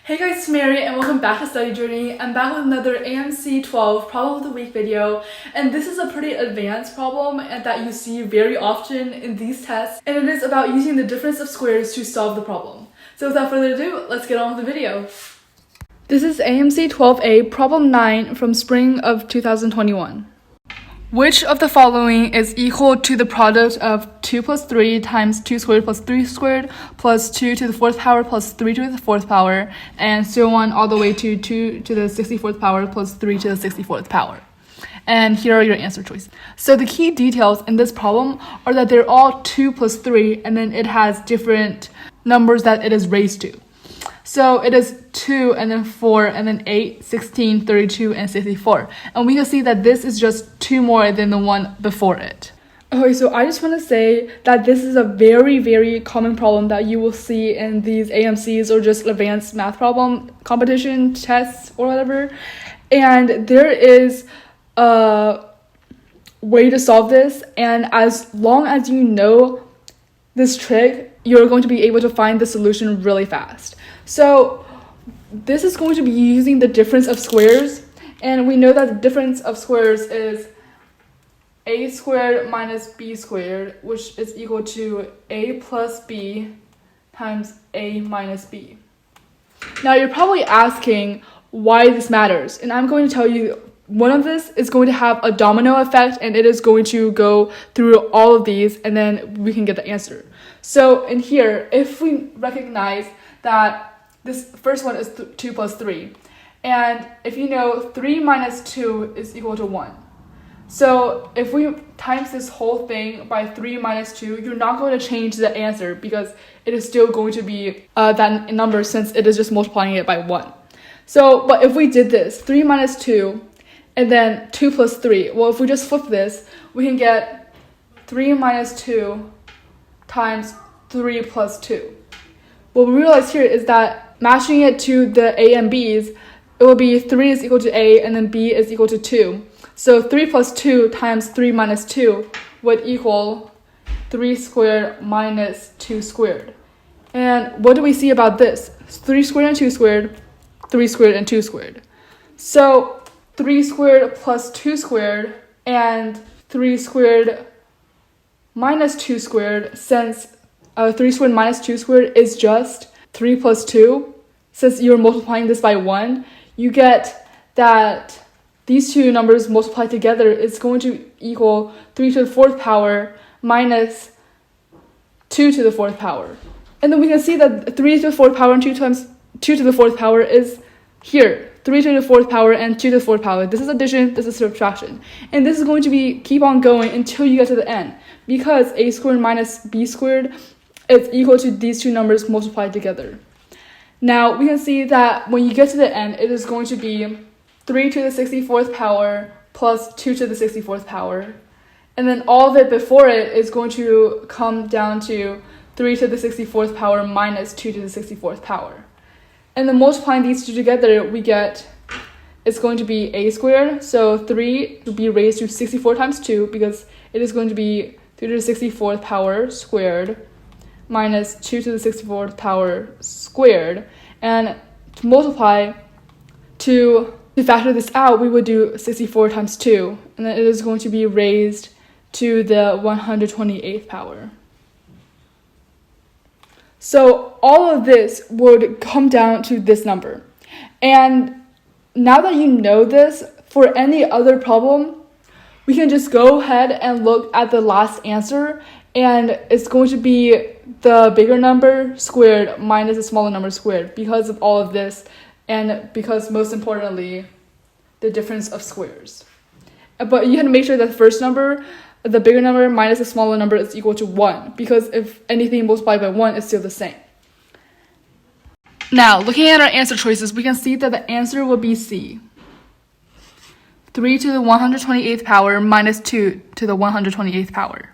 Hey guys, it's Mary and welcome back to Study Journey. I'm back with another AMC 12 Problem of the Week video, and this is a pretty advanced problem that you see very often in these tests, and it is about using the difference of squares to solve the problem. So without further ado, let's get on with the video. This is AMC 12A Problem 9 from spring of 2021. Which of the following is equal to the product of 2 plus 3 times 2 squared plus 3 squared plus 2 to the 4th power plus 3 to the 4th power, and so on all the way to 2 to the 64th power plus 3 to the 64th power? And here are your answer choices. So the key details in this problem are that they're all 2 plus 3, and then it has different numbers that it is raised to. So it is 2 and then 4 and then 8, 16, 32, and 64. And we can see that this is just 2 more than the one before it. Okay, so I just want to say that this is a very, very common problem that you will see in these AMCs or just advanced math problem competition tests or whatever. And there is a way to solve this. And as long as you know this trick, you're going to be able to find the solution really fast. So this is going to be using the difference of squares, and we know that the difference of squares is a squared minus b squared, which is equal to a plus b times a minus b. Now you're probably asking why this matters, and I'm going to tell you one of this is going to have a domino effect, and it is going to go through all of these, and then we can get the answer. So in here, if we recognize that this first one is 2 plus 3, and if you know 3 minus 2 is equal to 1. So if we times this whole thing by 3 minus 2, you're not going to change the answer because it is still going to be that number since it is just multiplying it by 1. So, but if we did this, 3 minus 2, and then 2 plus 3, well, if we just flip this, we can get 3 minus 2 times 3 plus 2. What we realize here is that matching it to the a and b's, it will be 3 is equal to a and then b is equal to 2. So 3 plus 2 times 3 minus 2 would equal 3 squared minus 2 squared. And what do we see about this? 3 squared and 2 squared, 3 squared and 2 squared. So 3 squared plus 2 squared and 3 squared minus 2 squared, since 3 squared minus 2 squared is just 3 plus 2. Since you're multiplying this by 1, you get that these two numbers multiplied together is going to equal 3 to the 4th power minus 2 to the 4th power. And then we can see that 3 to the 4th power and 2 times 2 to the 4th power is here. 3 to the 4th power and 2 to the 4th power. This is addition, this is subtraction. And this is going to be keep on going until you get to the end, because a squared minus b squared is equal to these two numbers multiplied together. Now we can see that when you get to the end, it is going to be 3 to the 64th power plus 2 to the 64th power. And then all of it before it is going to come down to 3 to the 64th power minus 2 to the 64th power. And then multiplying these two together, we get it's going to be a squared. So 3 will be raised to 64 times 2, because it is going to be 3 to the 64th power squared minus 2 to the 64th power squared. And to multiply, to factor this out, we would do 64 times 2, and then it is going to be raised to the 128th power. So all of this would come down to this number. And now that you know this, for any other problem, we can just go ahead and look at the last answer, and it's going to be the bigger number squared minus the smaller number squared because of all of this, and because most importantly, the difference of squares. But you have to make sure that the first number, the bigger number minus the smaller number, is equal to 1, because if anything multiplied by 1, it's still the same. Now, looking at our answer choices, we can see that the answer will be C. 3 to the 128th power minus 2 to the 128th power.